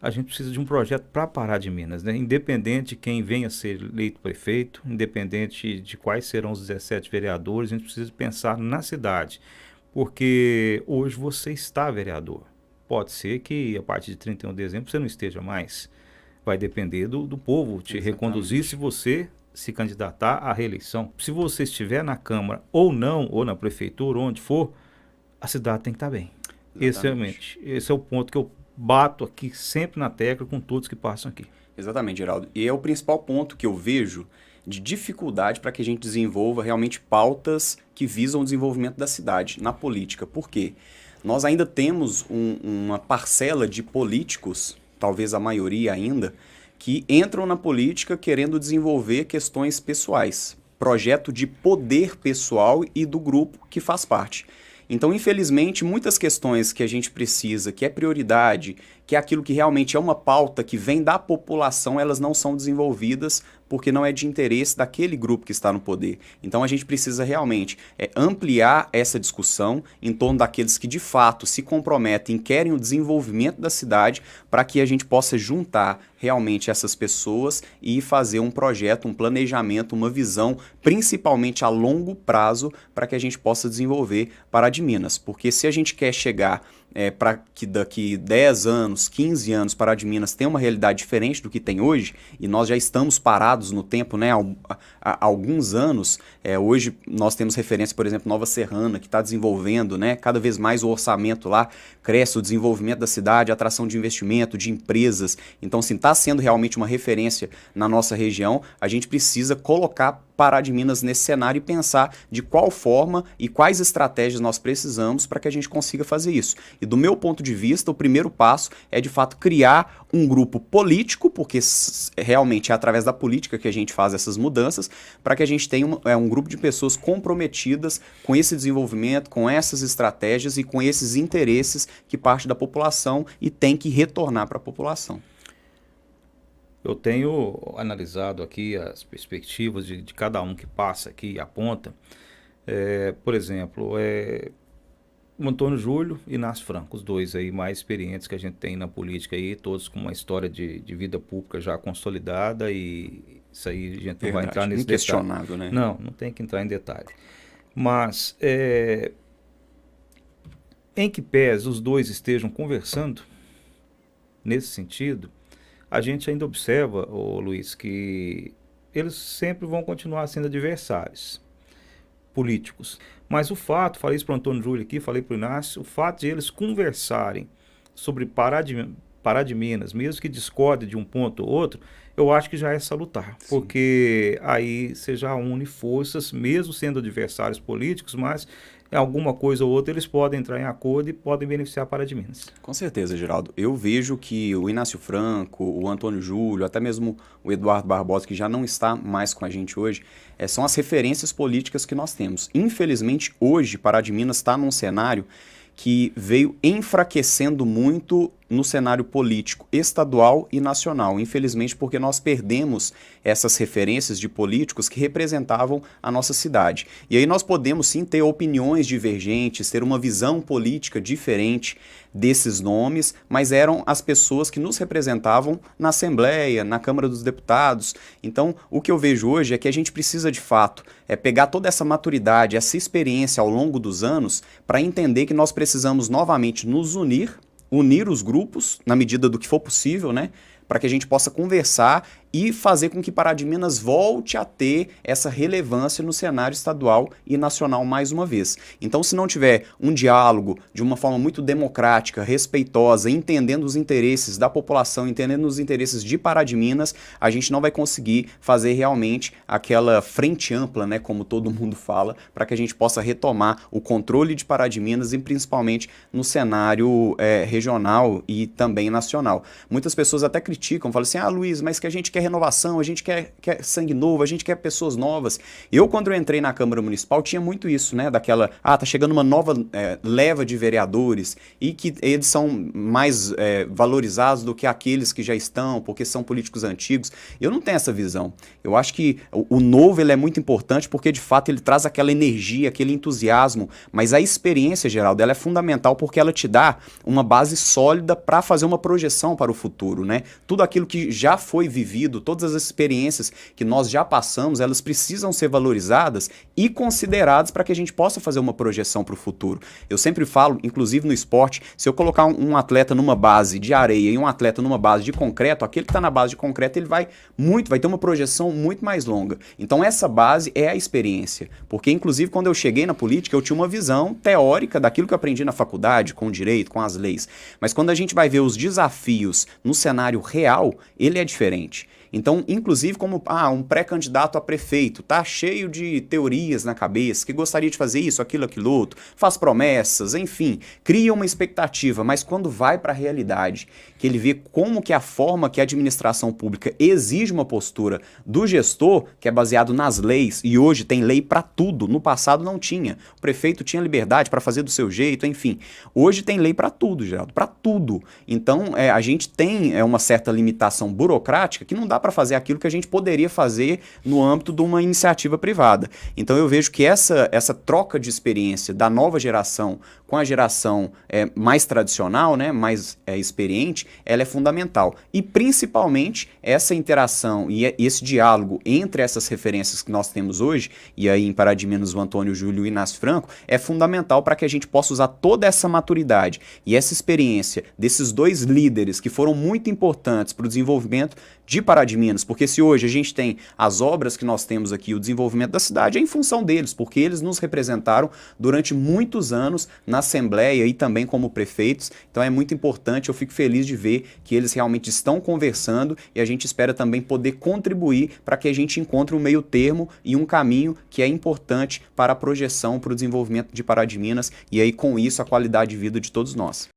a gente precisa de um projeto para Pará de Minas, né? Independente de quem venha a ser eleito prefeito, independente de quais serão os 17 vereadores, a gente precisa pensar na cidade, porque hoje você está vereador. Pode ser que a partir de 31 de dezembro você não esteja mais. Vai depender do povo te reconduzir se Exatamente. você se candidatar à reeleição. Se você estiver na Câmara ou não, ou na Prefeitura, onde for, a cidade tem que estar bem. Exatamente. Esse é o ponto que eu bato aqui sempre na tecla com todos que passam aqui. Exatamente, Geraldo. E é o principal ponto que eu vejo de dificuldade para que a gente desenvolva realmente pautas que visam o desenvolvimento da cidade na política. Por quê? Nós ainda temos uma parcela de políticos, talvez a maioria ainda, que entram na política querendo desenvolver questões pessoais, projeto de poder pessoal e do grupo que faz parte. Então, infelizmente, muitas questões que a gente precisa, que é prioridade, que é aquilo que realmente é uma pauta que vem da população, elas não são desenvolvidas porque não é de interesse daquele grupo que está no poder. Então, a gente precisa realmente ampliar essa discussão em torno daqueles que de fato se comprometem, querem o desenvolvimento da cidade, para que a gente possa juntar realmente essas pessoas e fazer um projeto, um planejamento, uma visão, principalmente a longo prazo, para que a gente possa desenvolver Pará de Minas. Porque se a gente quer chegar para que daqui 10 anos, 15 anos, Pará de Minas tenha uma realidade diferente do que tem hoje, e nós já estamos parados no tempo, né, há alguns anos. Hoje nós temos referência, por exemplo, Nova Serrana, que está desenvolvendo, né, cada vez mais o orçamento lá cresce, o desenvolvimento da cidade, a atração de investimento, de empresas. Então, se está sendo realmente uma referência na nossa região, a gente precisa colocar Pará de Minas nesse cenário e pensar de qual forma e quais estratégias nós precisamos para que a gente consiga fazer isso. E do meu ponto de vista, o primeiro passo é de fato criar um grupo político, porque realmente é através da política que a gente faz essas mudanças, para que a gente tenha um grupo de pessoas comprometidas com esse desenvolvimento, com essas estratégias e com esses interesses que parte da população e tem que retornar para a população. Eu tenho analisado aqui as perspectivas de cada um que passa aqui e aponta. Por exemplo, o Antônio Júlio e Inácio Franco, os dois aí mais experientes que a gente tem na política aí, todos com uma história de vida pública já consolidada, e isso aí a gente não vai entrar Verdade. nesse detalhe. Inquestionável, né? Não tem que entrar em detalhe. Mas, em que pese os dois estejam conversando nesse sentido, a gente ainda observa, Luiz, que eles sempre vão continuar sendo adversários políticos. Mas o fato, falei isso para o Antônio Júlio aqui, falei para o Inácio, o fato de eles conversarem sobre Pará de Minas, mesmo que discorde de um ponto ou outro, eu acho que já é salutar, Sim. porque aí você já une forças, mesmo sendo adversários políticos, mas em alguma coisa ou outra eles podem entrar em acordo e podem beneficiar Pará de Minas. Com certeza, Geraldo. Eu vejo que o Inácio Franco, o Antônio Júlio, até mesmo o Eduardo Barbosa, que já não está mais com a gente hoje, são as referências políticas que nós temos. Infelizmente, hoje, Pará de Minas está num cenário que veio enfraquecendo muito no cenário político estadual e nacional. Infelizmente, porque nós perdemos essas referências de políticos que representavam a nossa cidade. E aí nós podemos sim ter opiniões divergentes, ter uma visão política diferente desses nomes, mas eram as pessoas que nos representavam na Assembleia, na Câmara dos Deputados. Então, o que eu vejo hoje é que a gente precisa de fato pegar toda essa maturidade, essa experiência ao longo dos anos, para entender que nós precisamos novamente nos unir os grupos na medida do que for possível, né? Para que a gente possa conversar e fazer com que Pará de Minas volte a ter essa relevância no cenário estadual e nacional mais uma vez. Então, se não tiver um diálogo de uma forma muito democrática, respeitosa, entendendo os interesses da população, entendendo os interesses de Pará de Minas, a gente não vai conseguir fazer realmente aquela frente ampla, né, como todo mundo fala, para que a gente possa retomar o controle de Pará de Minas e principalmente no cenário regional e também nacional. Muitas pessoas até criticam, falam assim, Luiz, mas que a gente quer quer renovação, a gente quer sangue novo, a gente quer pessoas novas. Eu, quando eu entrei na Câmara Municipal, tinha muito isso, né? Daquela, tá chegando uma nova leva de vereadores e que eles são mais valorizados do que aqueles que já estão, porque são políticos antigos. Eu não tenho essa visão. Eu acho que o novo ele é muito importante porque, de fato, ele traz aquela energia, aquele entusiasmo, mas a experiência, Geraldo, ela é fundamental porque ela te dá uma base sólida para fazer uma projeção para o futuro, né? Tudo aquilo que já foi vivido, todas as experiências que nós já passamos, elas precisam ser valorizadas e consideradas para que a gente possa fazer uma projeção para o futuro. Eu sempre falo, inclusive no esporte, se eu colocar um atleta numa base de areia e um atleta numa base de concreto, aquele que está na base de concreto, ele vai ter uma projeção muito mais longa. Então essa base é a experiência, porque inclusive quando eu cheguei na política, eu tinha uma visão teórica daquilo que eu aprendi na faculdade, com o direito, com as leis, mas quando a gente vai ver os desafios no cenário real, ele é diferente. Então, inclusive como um pré-candidato a prefeito, tá cheio de teorias na cabeça, que gostaria de fazer isso, aquilo, aquilo outro, faz promessas, enfim, cria uma expectativa, mas quando vai para a realidade, que ele vê como que a forma que a administração pública exige uma postura do gestor, que é baseado nas leis, e hoje tem lei para tudo, no passado não tinha. O prefeito tinha liberdade para fazer do seu jeito, enfim. Hoje tem lei para tudo, Geraldo, para tudo. Então, a gente tem uma certa limitação burocrática que não dá para fazer aquilo que a gente poderia fazer no âmbito de uma iniciativa privada. Então eu vejo que essa troca de experiência da nova geração com a geração mais tradicional, né, mais experiente, ela é fundamental. E principalmente essa interação e esse diálogo entre essas referências que nós temos hoje, e aí em Pará de Minas o Antônio Júlio e o Inácio Franco, é fundamental para que a gente possa usar toda essa maturidade e essa experiência desses dois líderes que foram muito importantes para o desenvolvimento de Pará de Minas, porque se hoje a gente tem as obras que nós temos aqui, o desenvolvimento da cidade é em função deles, porque eles nos representaram durante muitos anos na Assembleia e também como prefeitos, então é muito importante, eu fico feliz de ver que eles realmente estão conversando e a gente espera também poder contribuir para que a gente encontre um meio termo e um caminho que é importante para a projeção, para o desenvolvimento de Pará de Minas e aí com isso a qualidade de vida de todos nós.